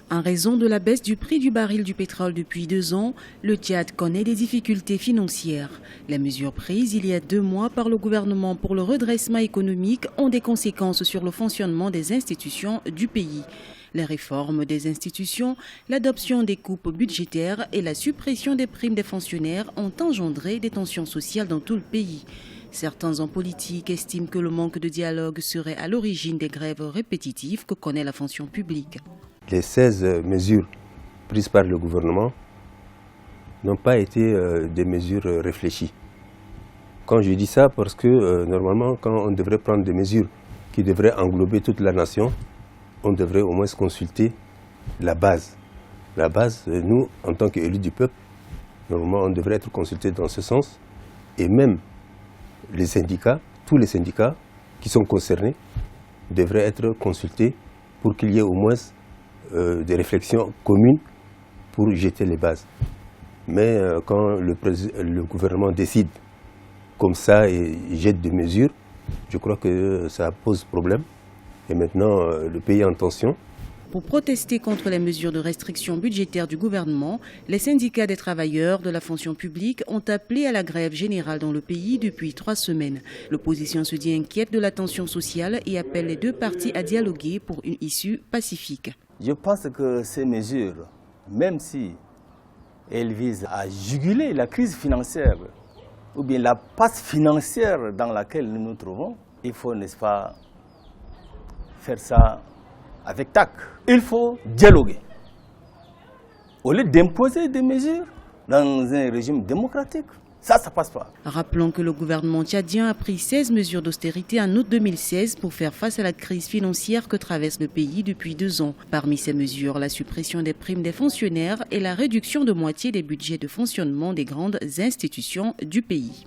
En raison de la baisse du prix du baril du pétrole depuis 2 ans, le Tchad connaît des difficultés financières. Les mesures prises il y a 2 mois par le gouvernement pour le redressement économique ont des conséquences sur le fonctionnement des institutions du pays. Les réformes des institutions, l'adoption des coupes budgétaires et la suppression des primes des fonctionnaires ont engendré des tensions sociales dans tout le pays. Certains hommes politiques estiment que le manque de dialogue serait à l'origine des grèves répétitives que connaît la fonction publique. Les 16 mesures prises par le gouvernement n'ont pas été des mesures réfléchies. Quand je dis ça, parce que normalement, quand on devrait prendre des mesures qui devraient englober toute la nation, on devrait au moins consulter la base. La base, nous, en tant qu'élus du peuple, normalement, on devrait être consultés dans ce sens. Et même les syndicats, tous les syndicats qui sont concernés, devraient être consultés pour qu'il y ait au moins des réflexions communes pour jeter les bases. Mais quand le gouvernement décide comme ça et jette des mesures, je crois que ça pose problème. Et maintenant, le pays est en tension. Pour protester contre les mesures de restriction budgétaire du gouvernement, les syndicats des travailleurs de la fonction publique ont appelé à la grève générale dans le pays depuis 3 semaines. L'opposition se dit inquiète de la tension sociale et appelle les deux parties à dialoguer pour une issue pacifique. Je pense que ces mesures, même si elles visent à juguler la crise financière ou bien la passe financière dans laquelle nous nous trouvons, il faut, n'est-ce pas, faire ça avec tact. Il faut dialoguer. Au lieu d'imposer des mesures dans un régime démocratique, ça passe pas. Rappelons que le gouvernement tchadien a pris 16 mesures d'austérité en août 2016 pour faire face à la crise financière que traverse le pays depuis 2 ans. Parmi ces mesures, la suppression des primes des fonctionnaires et la réduction de moitié des budgets de fonctionnement des grandes institutions du pays.